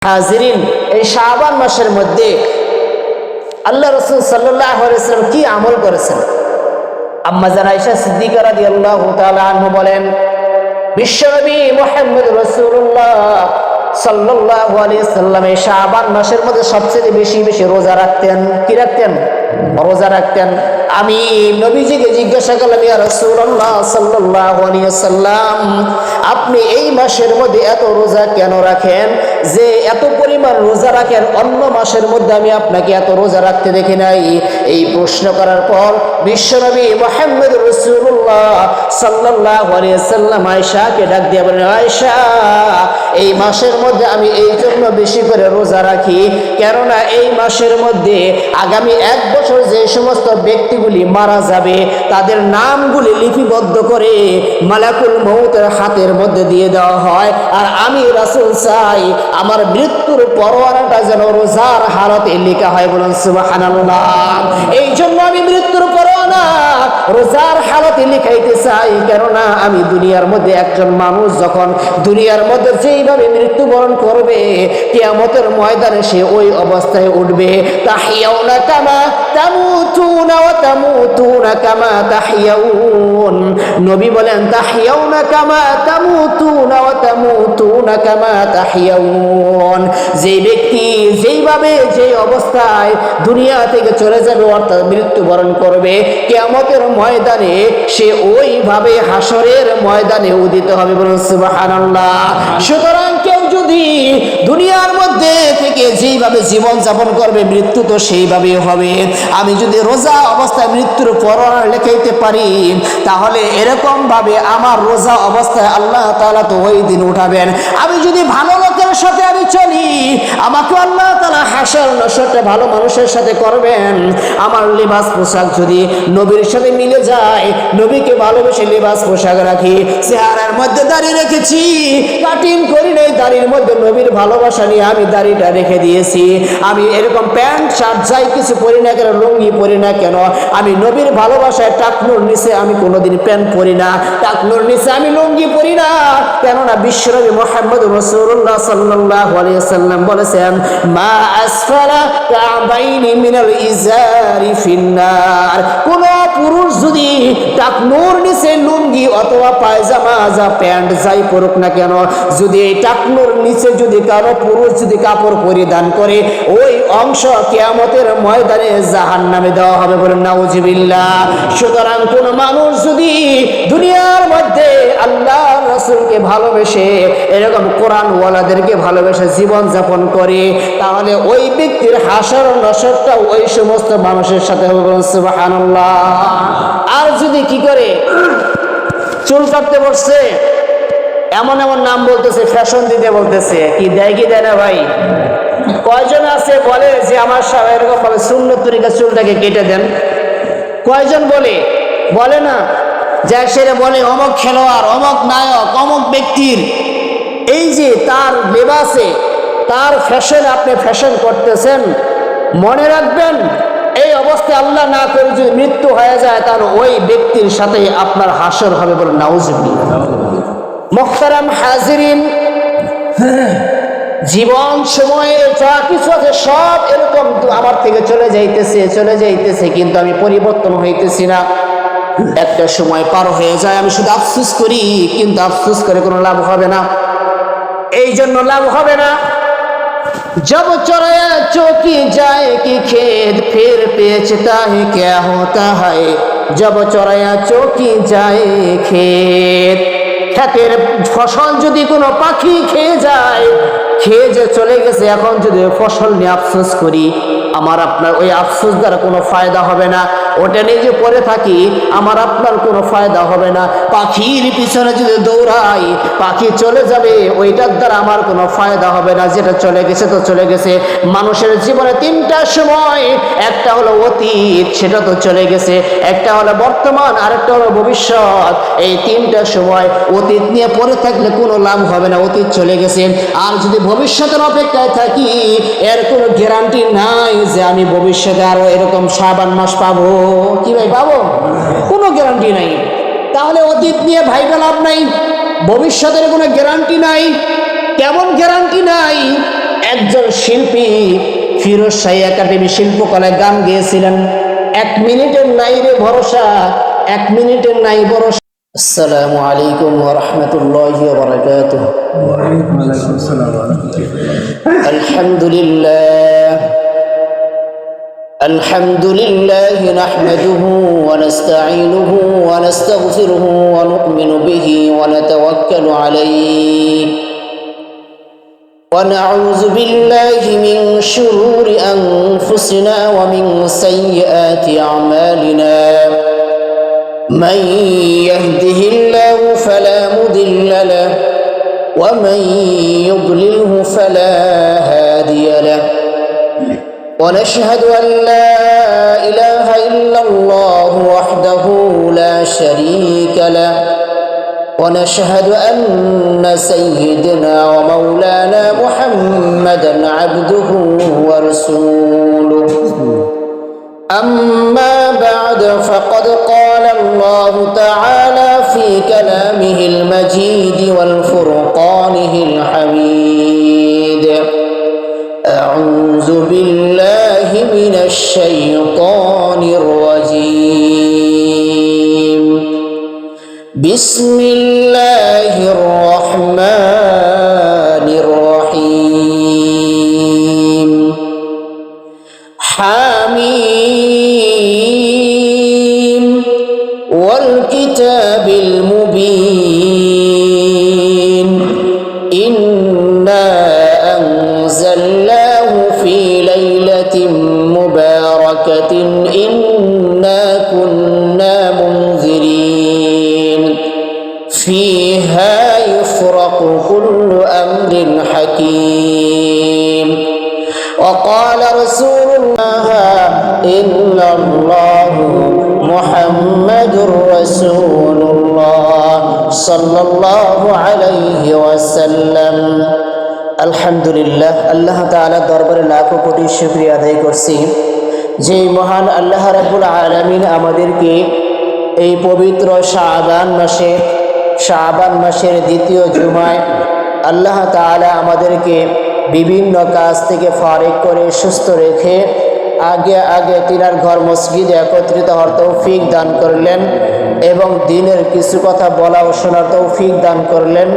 হাজিরিন, এই শাবান মাসের মধ্যে আল্লাহ রাসূল সাল্লাল্লাহু আলাইহি ওয়াসাল্লাম কি আমল করেছেন? আম্মা জান আয়েশা সিদ্দিকা রাদিয়াল্লাহু তাআলা আনহা বলেন, বিশ্বনবী মুহাম্মদ রাসূলুল্লাহ সাল্লাল্লাহু আলাইহি ওয়াসাল্লাম এই শাবান মাসের মধ্যে সবচেয়ে বেশি বেশি রোজা রাখতেন। কি রাখতেন? রোজা রাখতেন। আমি নবীজিকে জিজ্ঞাসা করলাম, ইয়া রাসূলুল্লাহ সাল্লাল্লাহু আলাইহি ওয়াসাল্লাম, আপনি এই মাসের মধ্যে এত রোজা কেন রাখেন? যে এত পরিমাণ রোজা রাখেন, অন্য মাসের মধ্যে আমি আপনাকে এত রোজা রাখতে দেখি নাই। এই প্রশ্ন করার পর বিশ্বনবী মুহাম্মদ রাসূলুল্লাহ সাল্লাল্লাহু আলাইহি ওয়াসাল্লাম আয়েশাকে ডাক দিয়ে বলেন, আয়েশা, এই মাসের মধ্যে আমি এই জন্য বেশি করে রোজা রাখি, কেননা এই মাসের মধ্যে আগামী 1 বছর যে সমস্ত ব্যক্তিগুলি মারা যাবে তাদের নামগুলি লিপিবদ্ধ করে মালাকুল মউতের হাতের মধ্যে দিয়ে দেওয়া হয়। আর আমি রাসূল চাই আমার মৃত্যুর পরোয়ানাটা যেন রোজার হালতে লেখা হয়। বলুন সুবহানাল্লাহ। এই জন্য আমি মৃত্যুর পরোয়ানা রোজার হালতে লিখাইতে চাই, কেননা আমি দুনিয়ার মধ্যে একজন মানুষ যখন দুনিয়ার মধ্যে যেইভাবে মৃত্যুবরণ করবে, কিয়ামতের ময়দানে সে ওই অবস্থায় উঠবে। তাহিয়াউনা কামা তামুতুনা ওয়া তামুতুনা কামা তাহিয়াউন। নবী বলেন, তাহিয়াউনা কামা তামুতুনা ওয়া তামুতুনা কামা তাহিয়াউন। যে ব্যক্তি যেইভাবে যে অবস্থায় দুনিয়া থেকে চলে যাবে অর্থাৎ মৃত্যুবরণ করবে, কিয়ামতের ময়দানে সে ওইভাবে হাসরের ময়দানে উদিত হবে। বলুন সুবহানাল্লাহ। সুতরাং কেউ যদি দুনিয়ার মধ্যে থেকে যেইভাবে জীবন যাপন করবে, মৃত্যু তো সেইভাবেই হবে। আমি যদি রোজা অবস্থায় মৃত্যুর পরোয়ানা লেখাইতে পারি, তাহলে এরকম ভাবে আমার রোজা অবস্থায় আল্লাহ তাআলা তো ওই দিন উঠাবেন। আমি যদি ভালো লোকের সাথে আমি চলি, আমাকে আল্লাহ তাআলা হাসর নসরটা ভালো মানুষের সাথে করবেন। আমার লিবাস পোশাক যদি নবীর সাথে মিলে যায়, নবীকে ভালোবেসে লিবাস পোশাক রাখি, চেহারার মধ্যে দাড়ি রেখেছি, কাটিং করি নাই, দাড়ির মধ্যে নবীর ভালোবাসা নিয়ে আমি দাড়িটা রেখে দিয়েছি, আমি এরকম প্যান্ট শার্ট যাই কিছু পরি না কেন, লুঙ্গি পরি না কেন, আমি নবীর ভালোবাসায় টাকনুর নিচে আমি কোনোদিন প্যান্ট পরি না, টাকনুর নিচে আমি লুঙ্গি পরি না, কেননা বিশ্বনবী মুহাম্মদ রাসূলুল্লাহ সাল্লাল্লাহু আলাইহি ওয়াসাল্লাম বলেছেন, মা আসফালা কাবাইনি মিনাল ইজারি ফিন্নার। কোন পুরুষ যদি টাকনুর নিচে লুঙ্গি অথবা পায়জামা যা প্যান্ট যাই পরুক না কেন, যদি এই টাকনুর নিচে যদি কারো পুরুষ যদি কাপড় পরিধান করে, ওই অংশ কিয়ামতের ময়দানে জাহান্নামে দেওয়া হবে। বলেন নাউজুবিল্লাহ। সুতরাং কোন মানুষ যদি দুনিয়ার মধ্যে আল্লাহ রাসূলকে ভালোবেসে এরকম কোরআন ওয়ালাদেরকে ভালোবেসে জীবন যাপন করে, তাহলে ওই ব্যক্তির হাসর নসরটা ওই সমস্ত মানুষের সাথে হবে। বলেন সুবহানাল্লাহ। আর যদি কি করে চুল কাটতে বসছে, এমন এমন নাম বলতেছে, ফ্যাশন দিতে বলতেছে, কি দেয় কি দেয় না ভাই? কয়জন আছে বলে যে আমার সব এরকম ভাবে সুন্নত তরিকা চুলটাকে কেটে দেন? কয়জন বলে না? যে সেটা বলে অমক খেলোয়াড়, অমক নায়ক, অমক ব্যক্তির এই যে তার লেবাসে তার ফ্যাশন আপনি ফ্যাশন করতেছেন, মনে রাখবেন এই অবস্থায় আল্লাহ না করে যদি মৃত্যু হয়ে যায়, তাহলে ওই ব্যক্তির সাথে আপনার হাসর হবে। বলেন নাউজুবিল্লাহ। মুহতারাম হাজিরিন, জীবন সময়ে যা কিছু আছে সব এরকম আমার থেকে চলে যাইতেছে, কিন্তু আমি পরিবর্তন হইতেছি না। একটা সময় পার হয়ে যায়, আমি শুধু আফসোস করি, কিন্তু আফসোস করে কোনো লাভ হবে না। এই জন্য লাভ হবে না। जब चौराया चौकी जाए कि खेत फिर बेचता है क्या होता है, जब चौराया चौकी जाए खेत। ক্ষেতের ফসল যদি কোনো পাখি খেয়ে যায়, খেয়ে যে চলে গেছে, এখন যদি ফসল নিয়ে আফসোস করি, আমার আপনার ওই আফসোস দ্বারা কোনো ফায়দা হবে না। ওটা নিয়ে যে পড়ে থাকি, আমার আপনার কোনো ফায়দা হবে না। পাখির পিছনে যদি দৌড়াই, পাখি চলে যাবে, ওইটার দ্বারা আমার কোনো ফায়দা হবে না। যেটা চলে গেছে তো চলে গেছে। মানুষের জীবনে 3টা সময়, একটা হলো অতীত, সেটা তো চলে গেছে, একটা হলো বর্তমান, আরেকটা হলো ভবিষ্যৎ। এই 3টা সময় অতীত নিয়ে পড়ে থাকলে কোনো লাভ হবে না, অতীত চলে গেছে। আর যদি ভবিষ্যতের অপেক্ষায় থাকি, এর কোনো গ্যারান্টি নাই যে আমি ভবিষ্যতে আরো এরকম শাবান মাস পাবো। কি ভাই পাবো? কোনো গ্যারান্টি নাই। তাহলে অতীত নিয়ে ভাইবা লাভ নাই, ভবিষ্যতের কোনো গ্যারান্টি নাই। কেমন গ্যারান্টি নাই? একজন শিল্পী ফিরোজ শাহী একাডেমি শিল্পকলায় গান গেয়েছিলেন, 1 মিনিটের নাই রে ভরসা, 1 মিনিটের নাই ভরসা। আসসালামু আলাইকুম ওয়া রাহমাতুল্লাহি ওয়া বারাকাতুহু। ওয়া আলাইকুম আসসালাম ওয়া রাহমাতুল্লাহ। আলহামদুলিল্লাহ আলহামদুলিল্লাহি নাহমাদুহু ওয়া নাস্তাঈনুহু ওয়া নাস্তাগফিরুহু ওয়া নু'মিনু বিহি ওয়া নাতাওয়াক্কালু আলাইহি ونعوذ بالله من شرور أنفسنا ومن سيئات أعمالنا من يهده الله فلا مضل له ومن يضلله فلا هادي له ونشهد أن لا إله إلا الله وحده لا شريك له ونشهد أن سيدنا ومولانا محمدا عبده ورسوله أما بعد فقد قال الله تعالى في كلامه المجيد والفرقانه الحميد أعوذ بالله من الشيطان الرجيم بسم الله الرحمن الرحيم حميم والكتاب المبين إنا أنزلناه في ليلة مباركة إنا كنا منذرين فيها يفرق كل أمر حكيم وقال رسول الله إن الله محمد رسول الله صلى الله عليه وسلم আলহামদুলিল্লাহ, আল্লাহ তাআলা দরবারে লাখো কোটি শুকরিয়া আদায় করছি যে মহান আল্লাহ রাব্বুল আলামিন আমাদেরকে এই পবিত্র শাবান মাসের দ্বিতীয় জুমায় আল্লাহ তাআলা আমাদেরকে বিভিন্ন কাজ থেকে ফারিগ করে সুস্থ রেখে আগে তিনার ঘর মসজিদে একত্রিত হওয়ার তৌফিক দান করলেন এবং দ্বীনের কিছু কথা বলা ও শোনার তৌফিক দান করলেন।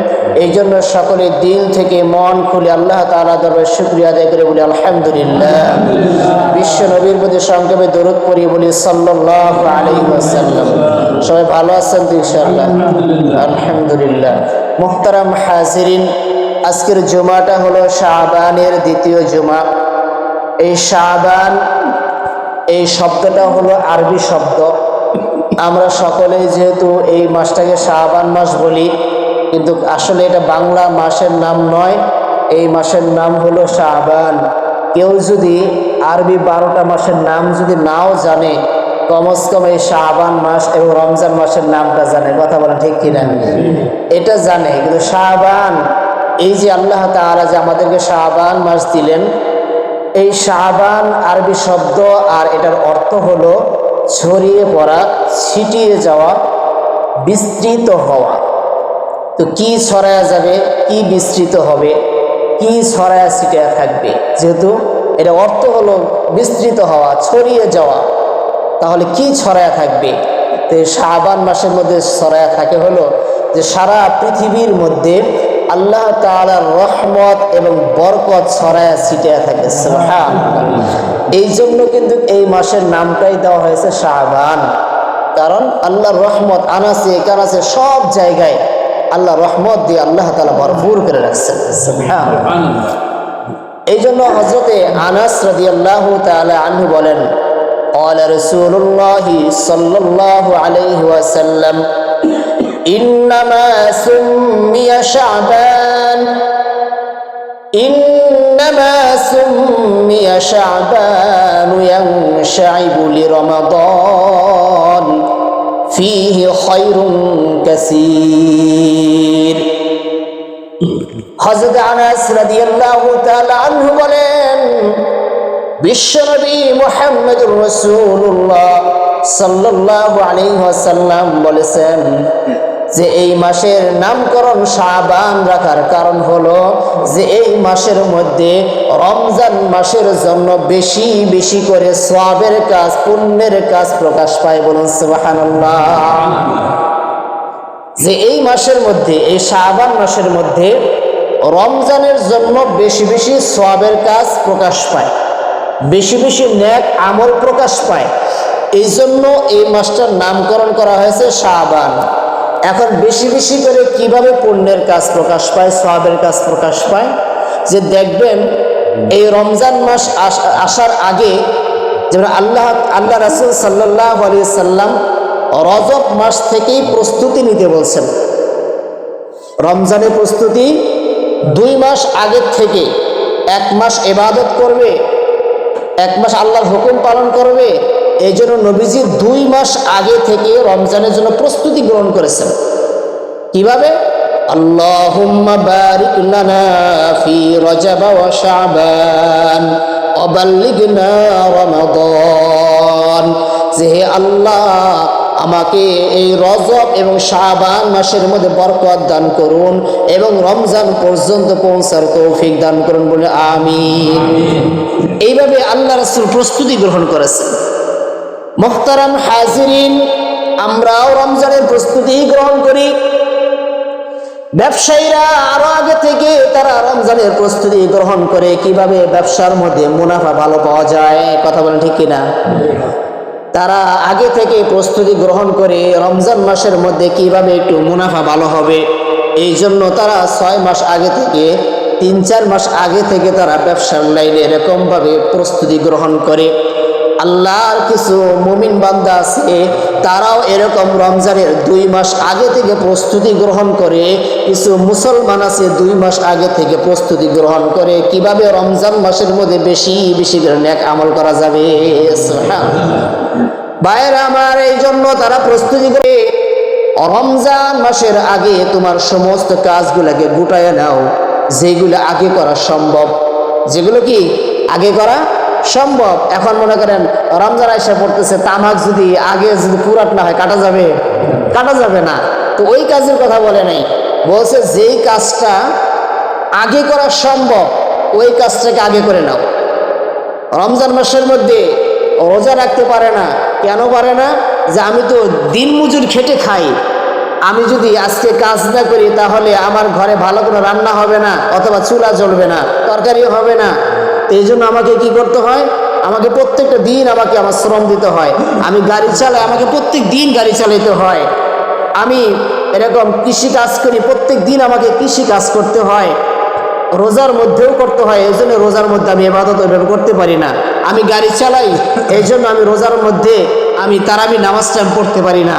এই জন্য সকলে দিল থেকে মন খুলে আল্লাহ তাআলা দরবারে শুকরিয়া আদায় করে বলি আলহামদুলিল্লাহ। বিশ্ব নবীর প্রতি সংক্ষেপে দরুদ পড়ি বলি সাল্লাল্লাহু আলাইহি ওয়াসাল্লাম। সবাই ভালো আছেন তো ইনশাআল্লাহ? আলহামদুলিল্লাহ। মুহতারাম হাজিরিন, আজকের জুমাটা হলো শাবানের দ্বিতীয় জুমা। এই শাবান এই শব্দটা হলো আরবি শব্দ। আমরা সকলেই যেহেতু এই মাসটাকে শাবান মাস বলি, কিন্তু আসলে এটা বাংলা মাসের নাম নয়, এই মাসের নাম হলো শাবান। কেউ যদি আরবি 12টা মাসের নাম যদি নাও জানে, কমস কম এই শাবান মাস এবং রমজান মাসের নামটা জানে। কথা বলেন ঠিক কিনা? এটা জানে, কিন্তু শাবান, এই যে আল্লাহ তাআলা যে আমাদেরকে শাবান মাস দিলেন, এই শাবান আরবি শব্দ, আর এটার অর্থ হলো ছড়িয়ে পড়া, ছিটিয়ে যাওয়া, বিস্তৃত হওয়া। তো কি ছড়ায়া যাবে, কি বিস্তৃত হবে, কি ছড়ায়া ছিটিয়ে থাকবে? যেহেতু এটা অর্থ হলো বিস্তৃত হওয়া, ছড়িয়ে যাওয়া, তাহলে কি ছড়ায়া থাকবে? তো শাবান মাসের মধ্যে ছড়ায়া থাকে হলো যে সারা পৃথিবীর মধ্যে আল্লাহ তাআলার রহমত এবং বরকত ছড়ায়া ছিটিয়ে থাকে। সুবহানাল্লাহ। এই জন্য কিন্তু এই মাসের নামটাই দেওয়া হয়েছে শাবান, কারণ আল্লাহর রহমত আনাসে কানাসে সব জায়গায় আল্লাহ রহমত দিয়ে আল্লাহ তাআলা ভরপুর করে রাখছেন। সুবহানাল্লাহ। এই জন্য হযরতে আনাস রাদিয়াল্লাহু তাআলা আনহু বলেন, قال رسول الله صلى الله عليه وسلم إنما سمي شعبان ينشعب لرمضان فيه خير كثير। হযরত আনাস রাদিয়াল্লাহু তাআলা আনহু বলেন, বিশ্বনবী মুহাম্মদুর রাসূলুল্লাহ সাল্লাল্লাহু আলাইহি ওয়াসাল্লাম বলেছেন যে এই মাসের নামকরণ শাবান রাখার কারণ হলো যে এই মাসের মধ্যে রমজান মাসের জন্য বেশি বেশি করে সওয়াবের কাজ, পুণ্যের কাজ প্রকাশ পায়। বলুন সুবহানাল্লাহ। যে এই মাসের মধ্যে, এই শাবান মাসের মধ্যে রমজানের জন্য বেশি বেশি সওয়াবের কাজ প্রকাশ পায়, বেশি বেশি নেক আমল প্রকাশ পায়। এই জন্য এই মাসটার নামকরণ করা হয়েছে শাবান। এখন বেশি বেশি করে কিভাবে পুণ্যের কাজ প্রকাশ পায়, সওয়াবের কাজ প্রকাশ পায়? যে দেখবেন এই রমজান মাস আসার আগে যেমন আল্লাহ রাসূল সাল্লাল্লাহু আলাইহি সাল্লাম রজব মাস থেকেই প্রস্তুতি নিতে বলছেন। রমজানের প্রস্তুতি 2 মাস আগের থেকে, 1 মাস ইবাদত করবে, 1 মাস আল্লাহর হুকুম পালন করবে। এই জন্য নবীজি 2 মাস আগে থেকে রমজানের জন্য প্রস্তুতি গ্রহণ করেছেন। কিভাবে? আল্লাহুম্মা বারিক লানা ফি রজব ওয়া শাবান ওয়া বাল্লিগনা রমাদান। যে হে আল্লাহ, আমাকে এই রজব এবং শাবান মাসের মধ্যে বরকত দান করুন এবং রমজান পর্যন্ত পৌঁছার তৌফিক দান করুন বলে আমিন। এইভাবে আল্লাহ রাসূল প্রস্তুতি গ্রহণ করেছেন। মুহতারাম হাজিরিন, আমরাও রমজানের প্রস্তুতি গ্রহণ করি। ব্যবসায়ীরা আরো আগে থেকে তারা রমজানের প্রস্তুতি গ্রহণ করে কিভাবে ব্যবসার মধ্যে মুনাফা ভালো পাওয়া যায়। কথা বলেন ঠিক কিনা? তারা আগে থেকে প্রস্তুতি গ্রহণ করে রমজান মাসের মধ্যে কিভাবে একটু মুনাফা ভালো হবে, এই জন্য তারা 6 মাস আগে থেকে, 3-4 মাস আগে থেকে তারা ব্যবসার লাইনে এরকমভাবে প্রস্তুতি গ্রহণ করে। আল্লাহর কিছু মুমিন বান্দা আছে, তারাও এরকম রমজানের 2 মাস আগে থেকে প্রস্তুতি গ্রহণ করে। কিছু মুসলমান আছে 2 মাস আগে থেকে প্রস্তুতি গ্রহণ করে কিভাবে রমজান মাসের মধ্যে বেশি বেশি করে নেক আমল করা যাবে। ভাইরা আমার, এই জন্য তারা প্রস্তুতি করে রমজান মাসের আগে তোমার সমস্ত কাজগুলোকে গুটায় নাও, যেগুলো আগে করা সম্ভব, যেগুলো কি আগে করা সম্ভব। এখন মনে করেন রমজান আইসা পড়তেছে, তামাক যদি আগে যদি পুরাট না হয় কাটা যাবে? কাটা যাবে না। তো ওই কাজের কথা বলে নাই, বলছে যেই কাজটা আগে করা সম্ভব ওই কাজটাকে আগে করে নাও। রমজান মাসের মধ্যে রোজা রাখতে পারে না, কেন পারে না? যে আমি তো দিন মজুর খেটে খাই, আমি যদি আজকে কাজ না করি তাহলে আমার ঘরে ভালো কোনো রান্না হবে না, অথবা চুলা জ্বলবে না, তরকারিও হবে না। এই জন্য আমাকে কি করতে হয়? আমাকে প্রত্যেকটা দিন আমাকে আমার শ্রম দিতে হয়। আমি গাড়ি চালাই, আমাকে প্রত্যেক দিন গাড়ি চালাইতে হয়। আমি এরকম কৃষি কাজ করি, প্রত্যেক দিন আমাকে কৃষি কাজ করতে হয়। রোজার মধ্যেও করতে হয়, এই জন্য রোজার মধ্যে আমি ইবাদত ওইভাবে করতে পারি না। আমি গাড়ি চালাই, এই জন্য আমি রোজার মধ্যে আমি তারাবি নামাজটা পড়তে পারি না।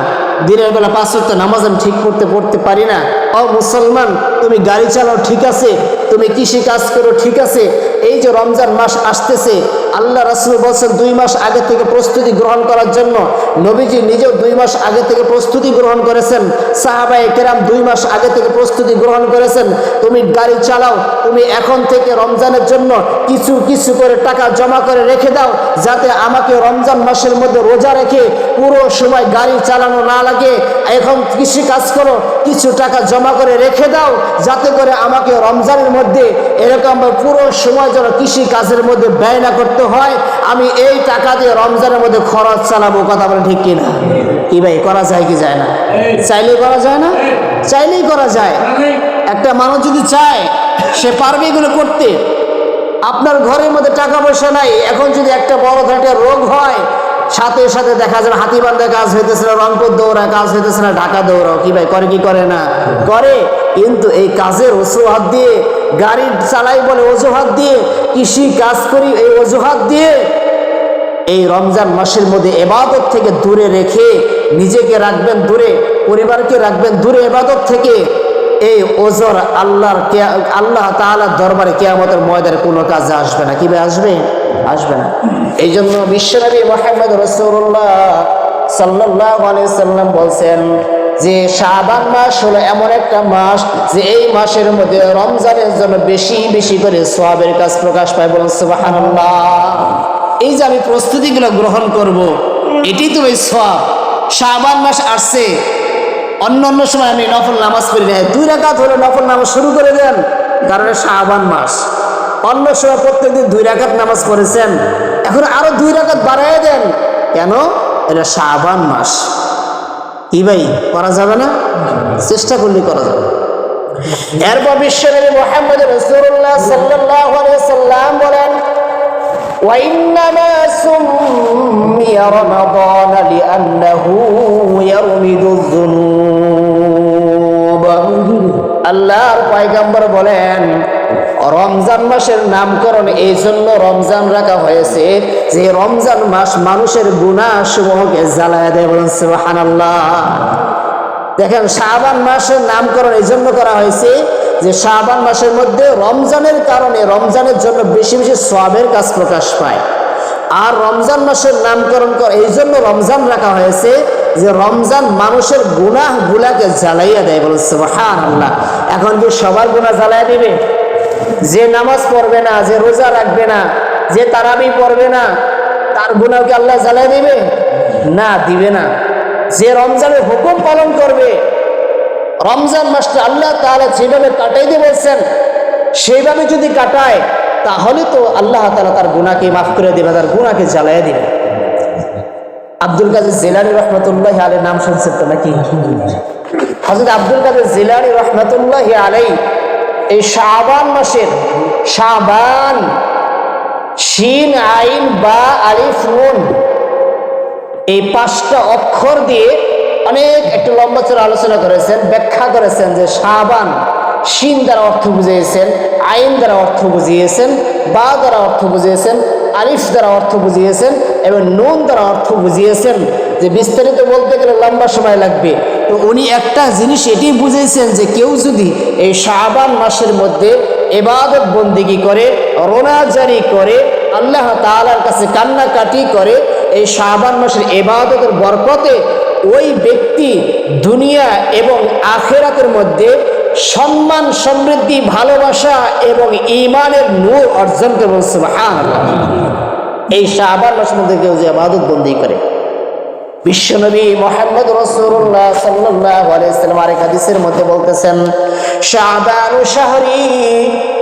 দিনের বেলা 5 ওয়াক্ত নামাজ আমি ঠিক পড়তে পারি না। ও মুসলমান, তুমি গাড়ি চালাও ঠিক আছে, তুমি কৃষি কাজ করো ঠিক আছে, এই যে রমজান মাস আসতেছে, আল্লাহ রাসূল বলছেন 2 মাস আগে থেকে প্রস্তুতি গ্রহণ করার জন্য। নবীজি নিজেও 2 মাস আগে থেকে প্রস্তুতি গ্রহণ করেছেন, সাহাবায়ে কেরাম 2 মাস আগে থেকে প্রস্তুতি গ্রহণ করেছেন। তুমি গাড়ি চালাও, তুমি এখন থেকে রমজানের জন্য কিছু কিছু করে টাকা জমা করে রেখে দাও, যাতে আমাকে রমজান মাসের মধ্যে রোজা রেখে পুরো সময় গাড়ি চালানো না লাগে। এখন কৃষি কাজ করো, কিছু টাকা জমা করে রেখে দাও, যাতে করে আমাকে রমজানের মধ্যে এরকম পুরো সময় যেন কৃষি কাজের মধ্যে ব্যয় না করতে হয়। আমি এই টাকা দিয়ে রমজানের মধ্যে খরচ চালাবো। কথা বলে ঠিক কিনা? কি ভাই, করা যায় কি যায় না? চাইলেই করা যায় না? চাইলেই করা যায়। একটা মানুষ যদি চায় সে পারবে এগুলো করতে। আপনার ঘরের মধ্যে টাকা পয়সা নাই, এখন যদি একটা বড় ধরনের রোগ হয়, সাথে সাথে দেখা যায় হাতিবান্ধা কাজ হইতেছে না, রংপুর দৌড়া কাজ হইতেছে না, ঢাকা দৌড়াও। কি ভাই, করে কি করে না? করে। কিন্তু এই কাজের অজুহাত দিয়ে, গাড়ি চালাই বলে অজুহাত দিয়ে, কৃষি কাজ করি এই অজুহাত দিয়ে, এই রমজান মাসের মধ্যে ইবাদত থেকে দূরে রেখে নিজেকে রাখবেন দূরে, পরিবারকে রাখবেন দূরে ইবাদত থেকে। এই ওজর আল্লাহ তাআলার দরবারে কিয়ামতের ময়দানে কোনো কাজে আসবে না। কি ভাই, আসবে? আসবে না। এই জন্য বিশ্বনবী মুহাম্মদ রাসূলুল্লাহ সাল্লাল্লাহু আলাইহি সাল্লাম বলছেন যে শাবান মাস হলো এমন একটা মাস যে এই মাসের মধ্যে রমজানের জন্য বেশি বেশি করে সওয়াবের কাজ প্রকাশ পায়। বলুন সুবহানাল্লাহ। এই যে আমি প্রস্তুতিগুলো গ্রহণ করব, এটাই তো ওই সওয়াব। শাবান মাস আসছে, অন্য অন্য সময় আমি নফল নামাজ পড়ি না, 2 রাকাত হলে নফল নামাজ শুরু করে দেন, কারণ শাবান মাস। অন্য সময় প্রত্যেকদিন 2 রাকাত নামাজ পড়েছেন, এখন আরো 2 রাকাত বাড়ায় দেন, কেন? এটা শাবান মাস। কি ভাই, করা যাবে না? চেষ্টা করলে করা যাবে। এরপর বিশ্বনবী মুহাম্মদ রাসূলুল্লাহ সাল্লাল্লাহু আলাইহি ওয়াসাল্লাম বলেন, وإنما سمي رمضان لأنه يرمد الذنوب। আল্লাহর পয়গম্বর বলেন, রমজান মাসের নামকরণ এই জন্য রমজান রাখা হয়েছে যে রমজান মাস মানুষের গুনাহ সমূহকে জ্বালায় দেয়। বলেন সুবহানাল্লাহ। দেখেন, শাবান মাসের নামকরণ এই জন্য করা হয়েছে যে শাবান মাসের মধ্যে রমজানের কারণে রমজানের জন্য বেশি বেশি সওয়াবের কাজ প্রকাশ পায়। আর রমজান মাসের নামকরণ এই জন্য রমজান রাখা হয়েছে যে রমজান মানুষের গুনাহগুলাকে জ্বালাইয়া দেয়। বলুন সুবহানাল্লাহ। এখন কি সবার গুনাহ জ্বালাইয়া দিবে? যে নামাজ পড়বে না, যে রোজা রাখবে না, যে তারাবি পড়বে না, তার গুনাহ কি আল্লাহ জ্বালাইয়া দিবে? না, দিবে না। যে রমজানের হুকুম পালন করবে, রমজান মাসটা আল্লাহ তাআলা যেভাবে কাটাইতে বলছেন সেইভাবে যদি কাটায়, তাহলে তো আল্লাহ তাআলা তার গুনাহকে মাফ করে দেবে, তার গুনাহকে জ্বালাইয়া দিবে। আব্দুল কাদের জিলানী রহমতুল্লাহি আলাইহি নাম শুনছেন তো নাকি? হযরত আব্দুল কাদের জিলানী রহমতুল্লাহি আলাইহি এই শাবান মাসের, শাবান শিন আইন বা আলিফ নুন এই 5টা অক্ষর দিয়ে অনেক একটা লম্বা চড়া আলোচনা করেছেন, ব্যাখ্যা করেছেন যে শাবান শিন দ্বারা অর্থ বুঝিয়েছেন, আইন দ্বারা অর্থ বুঝিয়েছেন, বা দ্বারা অর্থ বুঝিয়েছেন, আলিফ দ্বারা অর্থ বুঝিয়েছেন এবং নুন দ্বারা অর্থ বুঝিয়েছেন। যে বিস্তারিত বলতে গেলে লম্বা সময় লাগবে, তো উনি একটা জিনিস এটি বুঝিয়েছেন যে কেউ যদি এই শাবান মাসের মধ্যে ইবাদত বন্দেগী করে, রোনাজারি করে, আল্লাহ তাআলার কাছে কান্নাকাটি করে, এই শাবান মাসের ইবাদতের বরকতে ওই ব্যক্তি দুনিয়া এবং আখিরাতের মধ্যে সম্মান, সমৃদ্ধি, ভালোবাসা এবং ঈমানের নূর অর্জন করবে। সুবহানাল্লাহ। এই শাবান মাসের মধ্যে কেউ যে ইবাদত বন্দেগী করে, বিশ্বনবী মুহাম্মদ রাসূলুল্লাহ সাল্লাল্লাহু আলাইহি ওয়াসাল্লাম আরেক হাদিসের মধ্যে বলতেছেন, শাবানু শাহরি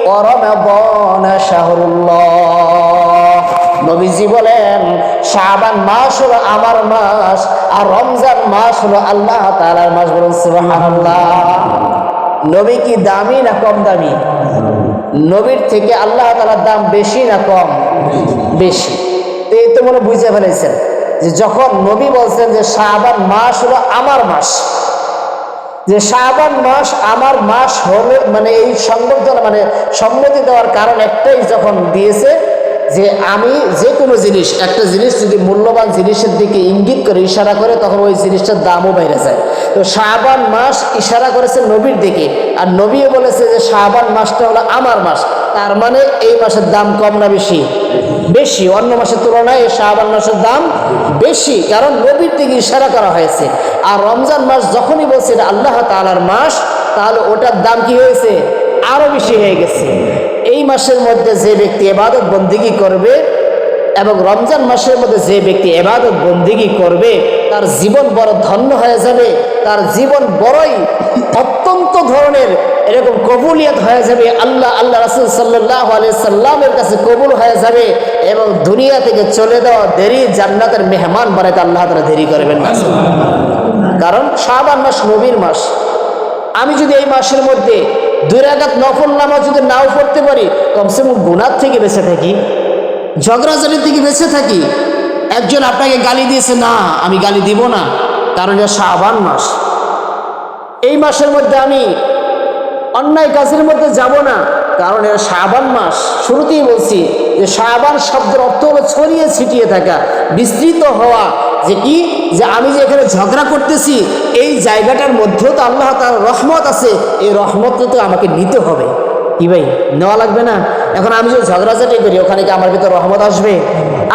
ওয়া রমাদান শাহরুল্লাহ। নবীজি বলেন, শাবান মাস হলো আমার মাস আর রমজান মাস হলো আল্লাহ তাআলার মাস। বলুন সুবহানাল্লাহ। নবী কি দামি না কম দামি? নবীর থেকে আল্লাহ তাআলার দাম বেশি না কম? বেশি। তো এই তো মনে বুঝে ফেলেছেন যে যখন নবী বলছেন যে শাবান মাস হলো আমার মাস, যে শাবান মাস আমার মাস হলে মানে এই সংবর্ধনা মানে সম্মতি দেওয়ার কারণ একটাই, যখন দিয়েছে যে আমি যে কোনো জিনিস, একটা জিনিস যদি মূল্যবান জিনিসের দিকে ইঙ্গিত করে, ইশারা করে, তখন ওই জিনিসটার দামও বেড়ে যায়। তো শাবান মাস ইশারা করেছে নবীর দিকে, আর নবীও বলেছে যে শাবান মাসটা হলো আমার মাস, তার মানে এই মাসের দাম কম না বেশি? বেশি। অন্য মাসের তুলনায় এই শাবান মাসের দাম বেশি, কারণ নবীর দিকে ইশারা করা হয়েছে। আর রমজান মাস যখনই বলছে এটা আল্লাহ তাআলার মাস, তাহলে ওটার দাম কি হয়েছে? আরো বেশি হয়ে গেছে। এই মাসের মধ্যে যে ব্যক্তি ইবাদত বন্দেগী করবে এবং রমজান মাসের মধ্যে যে ব্যক্তি ইবাদত বন্দেগী করবে, তার জীবন বড় ধন্য হয়ে যাবে, তার জীবন বড়ই অত্যন্ত ধরনের এরকম কবুলিয়ত হয়ে যাবে, আল্লাহ রাসূল সাল্লাল্লাহু আলাইহি সাল্লামের কাছে কবুল হয়ে যাবে এবং দুনিয়া থেকে চলে যাওয়া দেরি জান্নাতের মেহমান বানাতে আল্লাহ তাআলা দেরি করবেন না। কারণ শাবান মাস নবীর মাস। আমি যদি এই মাসের মধ্যে 2 রাকাত নফল নামাজ যদি নাও পড়তে পারি, কমসে কম গুনাহ থেকে বেঁচে থাকি, ঝগড়াঝাটি থেকে বেঁচে থাকি। একজন আপনাকে গালি দিয়েছে, না আমি গালি দিব না, কারণ এটা শাবান মাস। এই মাসের মধ্যে আমি অন্যায় কাজের মধ্যে যাব না, কারণ এটা শাবান মাস। শুরুতেই বলছি যে শাবান শব্দের অর্থ হলো ছড়িয়ে ছিটিয়ে থাকা, বিস্তৃত হওয়া। যে কি, যে আমি যে এখানে ঝগড়া করতেছি এই জায়গাটার মধ্যেও তো আল্লাহ তাআলার রহমত আছে, এই রহমতটা তো আমাকে নিতে হবে। কি ভাই, নেওয়া লাগবে না? এখন আমি যদি ঝগড়াঝাটি করি, ওখানে কি আমার ভিতরে রহমত আসবে?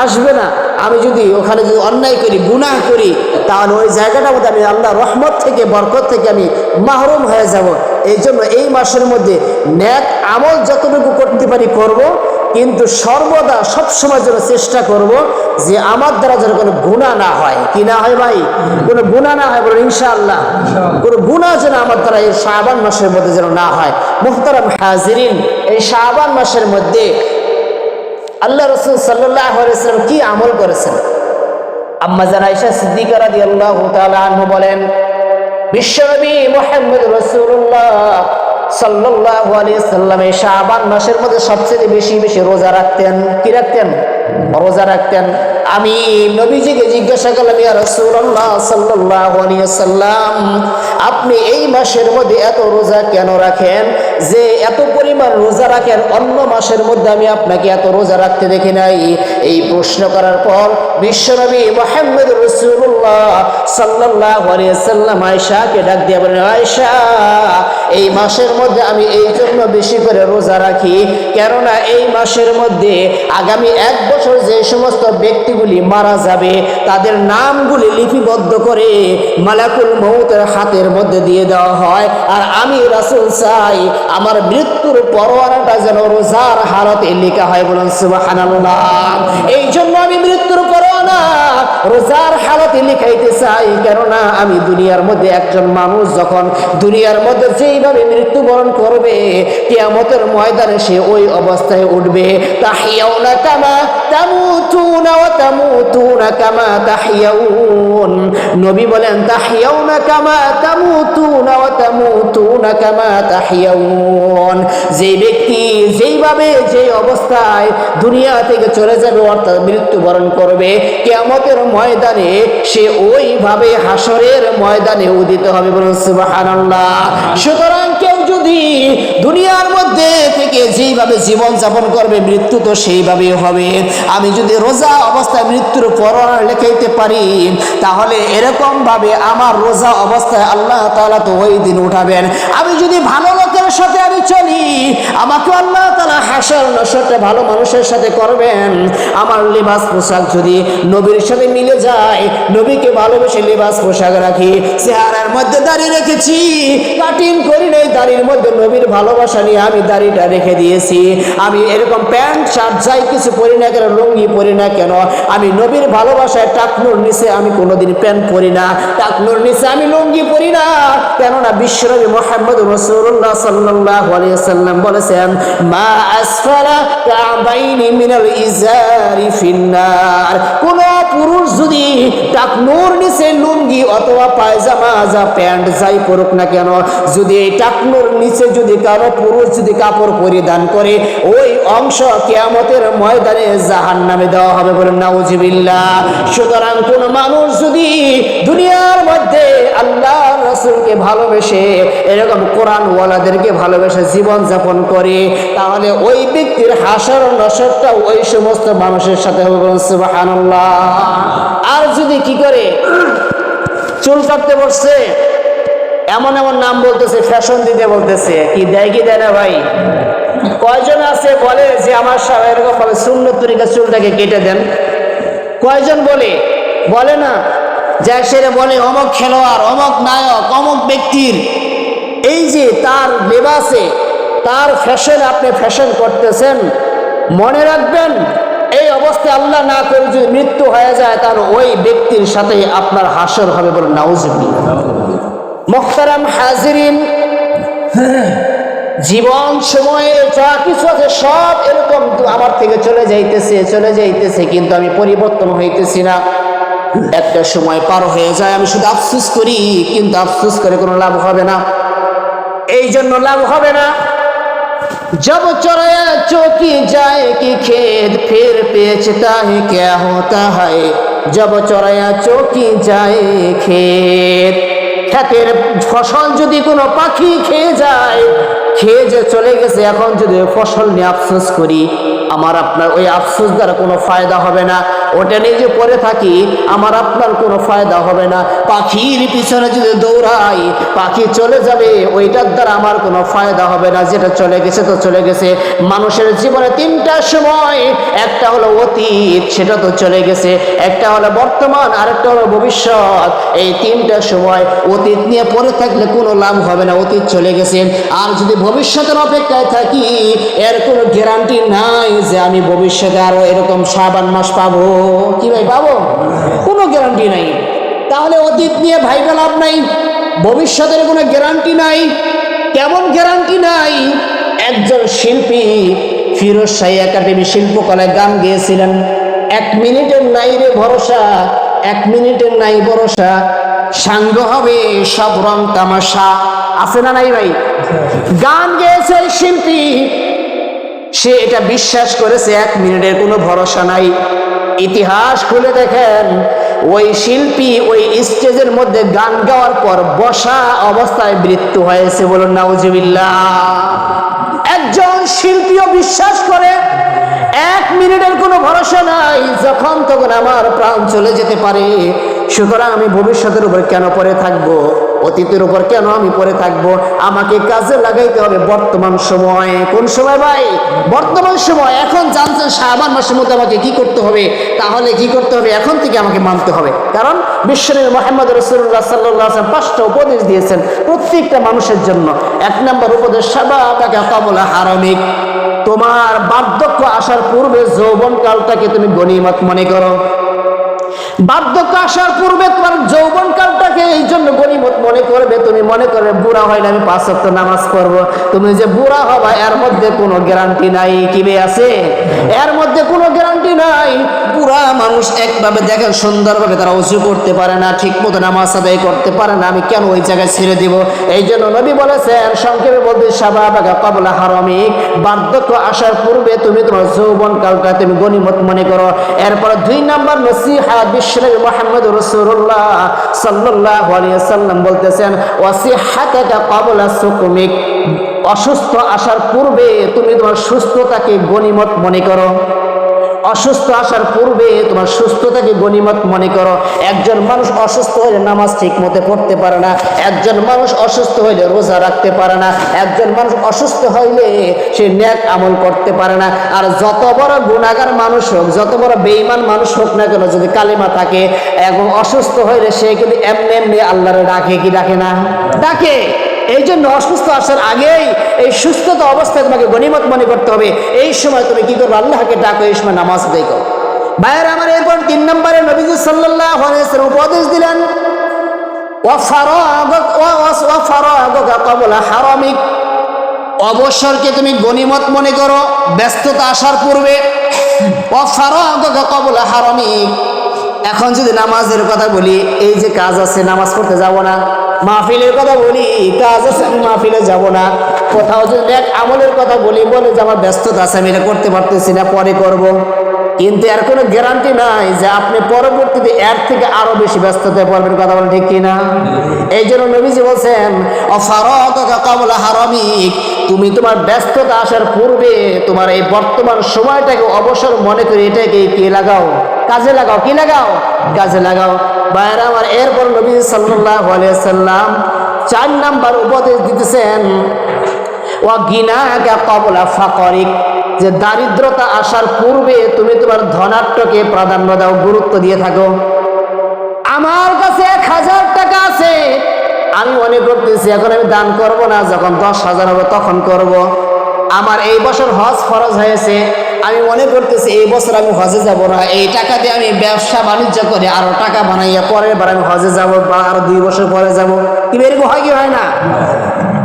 আসবে না। আমি যদি ওখানে যদি অন্যায় করি, গুনাহ করি, তাহলে ওই জায়গাটার মধ্যে আমি আল্লাহ রহমত থেকে, বরকত থেকে আমি মাহরুম হয়ে যাব। এই জন্য এই মাসের মধ্যে নেক আমল যতটুকু করতে পারি করব, কিন্তু সর্বদা সবসময় যেন চেষ্টা করব যে আমার দ্বারা যেন কোনো গুনাহ না হয়। কি না হয় ভাই? কোনো গুনাহ না হয়, বলুন ইনশাআল্লাহ। কোনো গুনাহ যেন আমার দ্বারা এই শাবান মাসের মধ্যে যেন না হয়। মুহতারাম হাজিরিন, এই শাবান মাসের মধ্যে আল্লাহ রাসূল সাল্লাল্লাহু আলাইহি ওয়াসাল্লাম কি আমল করেছেন? আম্মা জান আয়েশা সিদ্দিকা রাদিয়াল্লাহু তাআলা আনহা বলেন, বিশ্বনবী মুহাম্মদ রাসূলুল্লাহ সাল্লাল্লাহু আলাইহি ওয়াসাল্লাম এই শাবান মাসের মধ্যে সবচেয়ে বেশি বেশি রোজা রাখতেন। কি রাখতেন? রোজা রাখতেন। আমি নবীজিকে জিজ্ঞাসা করলাম, ইয়া রাসূলুল্লাহ সাল্লাল্লাহু আলাইহি ওয়াসাল্লাম, আপনি এই মাসের মধ্যে এত রোজা কেন রাখেন? যে এত পরিমাণ রোজা রাখেন, অন্য মাসের মধ্যে আমি আপনাকে এত রোজা রাখতে দেখি নাই। এই প্রশ্ন করার পর বিশ্বনবী মুহাম্মদ রাসূলুল্লাহ সাল্লাল্লাহু আলাইহি ওয়াসাল্লাম আয়েশাকে ডাক দিয়ে বলেন, আয়েশা, এই মাসের মধ্যে আমি এই জন্য বেশি করে রোজা রাখি, কেননা এই মাসের মধ্যে আগামী 1 বছর যে সমস্ত ব্যক্তিগুলি মারা যাবে তাদের নামগুলি লিপিবদ্ধ করে মালাকুল মউতের হাতের মধ্যে দিয়ে দেওয়া হয়। আর আমি রাসূল চাই আমার মৃত্যুর পরোয়ানাটা যেন রোজার হালতে লেখা হয়। বলুন সুবহানাল্লাহ। এই জন্য আমি মৃত্যুর পরোয়ানা রোজার হালতে লিখাইতে চাই, কেননা আমি দুনিয়ার মধ্যে একজন মানুষ যখন দুনিয়ার মধ্যে যেইভাবে মৃত্যুবরণ করবে, কিয়ামতের ময়দানে সে ওই অবস্থায় উঠবে। তাহিয়াউনা কামা তামুতুনা ওয়া তামুতুনা কামা তাহিয়াউন। নবী বলেন, তাহিয়াউনা কামা তামুতুনা ওয়া তামুতুনা কামা তাহিয়াউন। যে ব্যক্তি যেইভাবে যে অবস্থায় দুনিয়া থেকে চলে যাবে, অর্থাৎ মৃত্যুবরণ করবে, কিয়ামতের ময়দানে সে ওইভাবে হাসরের ময়দানে উদিত হবে। বলুন সুবহানাল্লাহ। সুতরাং কেউ যদি দুনিয়ার মধ্যে থেকে যেইভাবে জীবন যাপন করবে, মৃত্যু তো সেইভাবে হবে। আমি যদি রোজা অবস্থায় মৃত্যুর পরোয়ানা লেখাইতে পারি, তাহলে এরকম ভাবে আমার রোজা অবস্থায় আল্লাহ তাআলা তো ওই দিন উঠাবেন। আমি যদি ভালো লোকের সাথে আমি চলি, আমাকে আল্লাহ তাআলা হাসর নসরটা ভালো মানুষের সাথে করবেন। আমার লিবাস পোশাক যদি নবীর সাথে মিলে যায়, নবীকে ভালোবেসে লিবাস পোশাক রাখি, চেহারার মধ্যে দাড়ি রেখেছি, কাটিং করি নাই, দাড়ির মধ্যে নবীর ভালোবাসা নিয়ে আমি দাড়িটা রেখে দিয়েছি, আমি এরকম প্যান্ট শার্ট যাই কিছু পরি না কেন, লুঙ্গি পরি না কেন, আমি নবীর ভালোবাসায় টাকনুর নিচে আমি কোনোদিন প্যান্ট পরি না, টাকনুর নিচে আমি লুঙ্গি পরি না, কেননা বিশ্বনবী মুহাম্মদ রাসূলুল্লাহ সাল্লাল্লাহু আলাইহি ওয়াসাল্লাম বলেছেন, মা আসফালা কাবাইনি মিনাল ইজারি ফিন্নার। কোন পুরুষ যদি টাকনুর নিচে লুঙ্গি অথবা পায়জামা যা প্যান্ট যাই পরুক না কেন, যদি এই টাকনুর নিচে যদি কারো পুরুষ যদি কাপড় পরিধান করে, ওই অংশ কিয়ামতের ময়দানে জাহান্নামে দেওয়া হবে। বলেন নাউজুবিল্লাহ। সুতরাং কোন মানুষ যদি দুনিয়ার মধ্যে আল্লাহ রাসূলকে ভালোবেসে, এরকম কোরআন ওয়ালাদেরকে ভালোবেসে জীবন যাপন করে, তাহলে ওই ব্যক্তির হাসর নসরটা ওই সমস্ত মানুষের সাথে হবে। বলুন সুবহানাল্লাহ। আর যদি কি করে চুল কাটতে বসছে, এমন এমন নাম বলতেছে, ফ্যাশন দিতে বলতেছে, কি দেয় কি দেয় না ভাই? কয়জন আছে বলে যে আমার সব এরকম ভাবে সুন্নত তরিকা চুলটাকে কেটে দেন? কয়জন বলে? বলে না। যা সেরে বলে অমক খেলোয়াড়, অমক নায়ক, অমক ব্যক্তির এই যে তার লেবাসে, তার ফ্যাশনে আপনি ফ্যাশন করতেছেন, মনে রাখবেন এই অবস্থায় আল্লাহ না করে যদি মৃত্যু হয়ে যায়, তার ওই ব্যক্তির সাথে আপনার হাসর হবে। বলেন নাউজুবিল্লাহ। মুহতারাম হাজিরিন, জীবন সময়ে যা কিছু আছে সব এরকম আমার থেকে চলে যাইতেছে, কিন্তু আমি পরিবর্তন হইতেছি না। একটা সময় পার হয়ে যায়, আমি শুধু আফসোস করি, কিন্তু আফসোস করে কোনো লাভ হবে না। এই জন্য লাভ হবে না। जब चौराया चौकी जाए कि खेत फिर बेचता है क्या होता है, जब चौराया चौकी जाए खेत, ক্ষেতের ফসল যদি কোনো পাখি খেয়ে যায়, খেয়ে যে চলে গেছে, এখন যদি ফসল নিয়ে আফসোস করি, আমার আপনার ওই আফসোস দ্বারা কোনো ফায়দা হবে না। ওটা নিয়ে যে পড়ে থাকি, আমার আপনার কোনো ফায়দা হবে না। পাখির পিছনে যদি দৌড়াই, পাখি চলে যাবে, ওইটার দ্বারা আমার কোনো ফায়দা হবে না। যেটা চলে গেছে তো চলে গেছে। মানুষের জীবনে 3টা সময়, একটা হলো অতীত, সেটা তো চলে গেছে, একটা হলো বর্তমান, আরেকটা হলো ভবিষ্যৎ। এই 3টা সময় অতীত নিয়ে পড়ে থাকলে কোনো লাভ হবে না, অতীত চলে গেছে। আর যদি ভবিষ্যতের অপেক্ষায় থাকি, এর কোনো গ্যারান্টি নাই যে আমি ভবিষ্যতে আরো এরকম শাবান মাস পাবো? কি ভাই পাবো? কোনো গ্যারান্টি নাই। তাহলে অতীত নিয়ে ভাইবা লাভ নাই, ভবিষ্যতের কোনো গ্যারান্টি নাই। কেমন গ্যারান্টি নাই? একজন শিল্পী ফিরোজ শাহী একাডেমি শিল্পকলায় গান গেয়েছিলেন, 1 মিনিটের নাই রে ভরসা, 1 মিনিটের নাই ভরসা, সাঙ্গ হবে সব রং তামাশা। আছে না নাই ভাই? গান গেয়েছে শিল্পী, সে এটা বিশ্বাস করেছে 1 মিনিটের কোনো ভরসা নাই। ইতিহাস খুলে দেখেন, ওই শিল্পী ওই স্টেজের মধ্যে গান গাওয়ার পর বসা অবস্থায় মৃত্যু হয়েছে। বলুন নাউজুবিল্লাহ। একজন শিল্পীও বিশ্বাস করে 1 মিনিটের কোনো ভরসা নাই, যখন তখন আমার প্রাণ চলে যেতে পারে। সুতরাং আমি ভবিষ্যতের উপর কেন পড়ে থাকবো, অতীতের উপর কেন আমি পড়ে থাকবো? আমাকে কাজে লাগাইতে হবে বর্তমান সময়। কোন সময় ভাই? বর্তমান সময়। এখন জানছেন শাবান মাসের মধ্যে আমাকে কি করতে হবে, তাহলে কি করতে হবে? এখন থেকে আমাকে মানতে হবে। কারণ বিশ্বনবী মুহাম্মদ রাসূলুল্লাহ সাল্লাল্লাহু আলাইহি ওয়াসাল্লাম 5টা উপদেশ দিয়েছেন প্রত্যেকটা মানুষের জন্য। 1 নম্বর উপদেশ, শাবাবাকা ক্বাবলা হারামিক, তোমার বার্ধক্য আসার পূর্বে যৌবনকালটাকে তুমি গনিমত মনে করো। বার্ধক্য আসার পূর্বে তোমার যৌবনকালটাকে এই জন্য গনিমত মনে করবে। তুমি মনে করবে বুড়া হইলে আমি 5 ওয়াক্ত নামাজ পড়বো। তুমি যে বুড়া হবা এর মধ্যে কোনো গ্যারান্টি নাই। কি বে আছে? এর মধ্যে কোনো গ্যারান্টি নাই। বুড়া মানুষ একভাবে দেখেন সুন্দরভাবে তারা ওযু করতে পারে না, ঠিক মতো নামাজ আদায় করতে পারে না, আমি কেন ওই জায়গায় ছেড়ে দিব? এই জন্য নবী বলেছেন, সংক্ষেপে বলতে, শাবাবাকা ক্বাবলা হারামিক, বার্ধক্য আসার পূর্বে তুমি তোমার যৌবনকালটা তুমি গনিমত মনে করো। এরপর 2 নম্বর নসিহত, বিশ্বনবী মুহাম্মদ রাসূলুল্লাহ সাল্লাল্লাহু আলাইহি ওয়াসাল্লাম বলতেছেন, ওয়াসিহাতাকা ক্বাবলা সুকুমিক, অসুস্থ আসার পূর্বে তুমি তোমার সুস্থতাকে গনিমত মনে করো। অসুস্থ আসার পূর্বে তোমার সুস্থতাকে গনিমত মনে করো। একজন মানুষ অসুস্থ হলে নামাজ ঠিক মতো পড়তে পারে না, একজন মানুষ অসুস্থ হইলে রোজা রাখতে পারে না, একজন মানুষ অসুস্থ হইলে সে নেক আমল করতে পারে না। আর যত বড় গুনাহগার মানুষ হোক, যত বড় বেঈমান মানুষ হোক না কেন, যদি কালিমা থাকে এবং অসুস্থ হইলে সে কিন্তু এমনি এমনি আল্লাহরে ডাকে। কি ডাকে না? ডাকে। এই জন্য অসুস্থ আসার আগেই এই সুস্থতা অবস্থায় তোমাকে গনিমত মনে করতে হবে। এই সময় তুমি কি করবে? আল্লাহকে ডাকো, এই সময় নামাজ আদায় করো। ভাইয়েরা আমার, এরপর 3 নম্বরে নবীজি সাল্লাল্লাহু আলাইহি ওয়াসাল্লাম উপদেশ দিলেন, ওয়াফারাগাকা ক্বাবলা হারামিক, অবসরকে তুমি গনিমত মনে করো ব্যস্ততা আসার পূর্বে। ওয়াফারাগাকা ক্বাবলা হারামিক, এখন যদি নামাজের কথা বলি, এই যে কাজ আছে নামাজ পড়তে যাব না, মাহফিলের কথা বলি, কাজ আছে আমি মাহফিলে যাব না, কোথাও যদি নেক আমলের কথা বলি, বলে যে আমার ব্যস্ততা আছে আমি এটা করতে পারতেছি না, পরে করব। কিন্তু এর কোনো গ্যারান্টি নাই যে আপনি পরবর্তীতে এর থেকে আরো বেশি ব্যস্ততায় পড়বেন। কথা বলেন ঠিক কিনা? এই জন্য নবীজি বলছেন, ওয়াফারাগাকা ক্বাবলা হারামিক, তুমি তোমার ব্যস্ততা আসার পূর্বে তোমার এই বর্তমান সময়টাকে অবসর মনে করে এটাকে কি লাগাও? কাজে লাগাও। কি লাগাও? কাজে লাগাও। ভাইরা আমার, এরপর নবী সাল্লাল্লাহু আলাইহি ওয়াসাল্লাম 4 নাম্বার উপদেশ দিতেছেন, ওয়া গিনাকা ক্বাবলা ফাকরিক, যে দারিদ্রতা আসার পূর্বে তুমি তোমার ধনাঢ্যকে প্রাধান্য দাও, গুরুত্ব দিয়ে থাকো। আমার কাছে 1000 টাকা আছে, আমি মনে করতেছি এখন আমি দান করব না, যখন 10,000 হবে তখন করব। আমার এই বছর হজ ফরজ হয়েছে, আমি মনে করতেছি এই বছর আমি হজে যাব না, এই টাকা দিয়ে আমি ব্যবসা বাণিজ্য করে আরো টাকা বানাইয়া পরের বার আমি হজে যাব, বা আরো 2 বছর পরে যাব। কি এরকম হয় কি হয় না?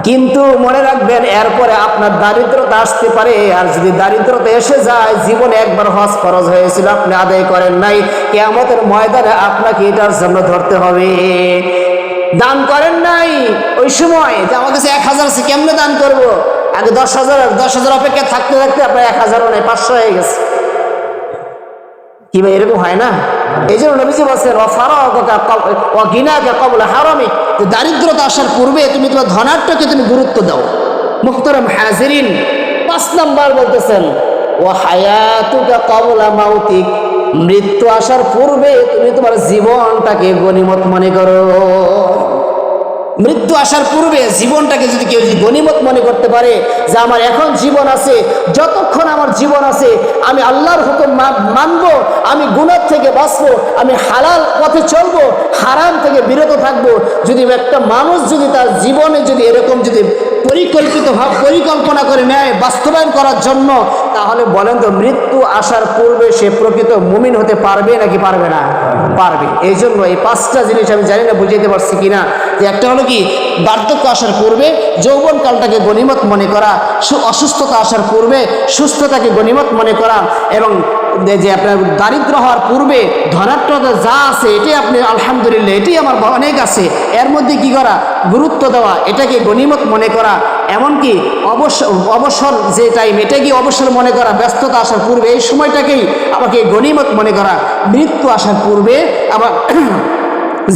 কিন্তু মনে রাখবেন, এরপরে আপনার দারিদ্রতা আসতে পারে। আর যদি দারিদ্রতা এসে যায়, জীবনে একবার হজ ফরজ হয়েছিল, আপনি আদায় করেন নাই, কিয়ামতের ময়দানে আপনাকে এটার জন্য ধরতে হবে। দান করেন নাই ওই সময়, যে আমার কাছে 1000 আছে, কেমনে দান করব? আগে 10,000 অপেক্ষা থাকতে থাকতে আপনার 1000ও নাই, 500 হয়ে গেছে। কি ভাই এরকম হয় না? এই জন্য নবীজি বলছেন, ওয়া গিনাকা ক্বাবলা হারামিক, যে দারিদ্রতা আসার পূর্বে তুমি তোমার ধনাঢ্যকে তুমি গুরুত্ব দাও। মুহতারাম হাজিরিন, 5 নাম্বার বলতেছেন, ওয়া হায়াতুকা ক্বাবলা মাউতিক, মৃত্যু আসার পূর্বে তুমি তোমার জীবনটাকে গনিমত মনে করো। মৃত্যু আসার পূর্বে জীবনটাকে যদি কেউ গনিমত মনে করতে পারে, যে আমার এখন জীবন আছে, যতক্ষণ আমার জীবন আছে আমি আল্লাহর হুকুম মানবো, আমি গুনাহ থেকে বাঁচবো, আমি হালাল পথে চলবো, হারাম থেকে বিরত থাকবো। যদি একটা মানুষ যদি তার জীবনে যদি এরকম যদি পরিকল্পনা করে নেয়, বাস্তবায়ন করার জন্য তাহলে বলেন তো মৃত্যু আসার পূর্বে সে প্রকৃত মুমিন হতে পারবে নাকি পারবে না? পারবে। এই জন্য এই 5টা জিনিস আমি জানি না বুঝাইতে পারছি কিনা, যে একটা হলো কি বার্ধক্য আসার পূর্বে যৌবনকালটাকে গনিমত মনে করা, অসুস্থতা আসার পূর্বে সুস্থতাকে গনিমত মনে করা, এবং যে আপনার দারিদ্র হওয়ার পূর্বে ধনাত্মতা যা আছে এটাই আপনি আলহামদুলিল্লাহ এটাই আমার অনেক আছে, এর মধ্যে কি করা গুরুত্ব দেওয়া, এটাকে গনিমত মনে করা, এমনকি অবসর যে টাইম এটাকে অবসর মনে করা, ব্যস্ততা আসার পূর্বে এই সময়টাকেই আমাকে গনিমত মনে করা, মৃত্যু আসার পূর্বে আবার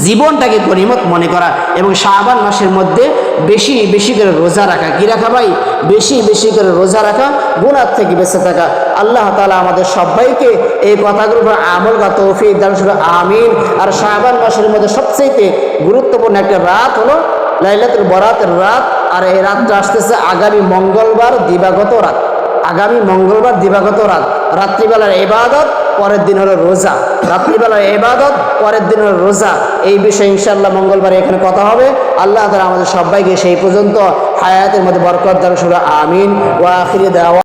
জীবনটাকে গনিমত মনে করা, এবং শাবান মাসের মধ্যে বেশি বেশি করে রোজা রাখা। কি রাখা ভাই? বেশি বেশি করে রোজা রাখা, গুনাহ থেকে বেঁচে থাকা। আল্লাহ তাআলা আমাদের সবাইকে এই কথাগুলোর উপর আমল করার তৌফিক দান করুন, আমিন। আর শাবান মাসের মধ্যে সবচেয়ে গুরুত্বপূর্ণ একটা রাত হলো লাইলাতুল বরাতের রাত, আর এই রাতটা আসতেছে আগামী মঙ্গলবার দিবাগত রাত। আগামী মঙ্গলবার দিবাগত রাত, রাত্রিবেলার ইবাদত, পরের দিন হলো রোজা। রাত্রিবেলার ইবাদত, পরের দিন হলো রোজা। এই বিষয়ে ইনশাআল্লাহ মঙ্গলবার এখানে কথা হবে। আল্লাহ তাআলা আমাদের সবাইকে সেই পর্যন্ত হায়াতের মধ্যে বরকত দান করুন, আমিন। ওয়া আখিরি দাওয়া।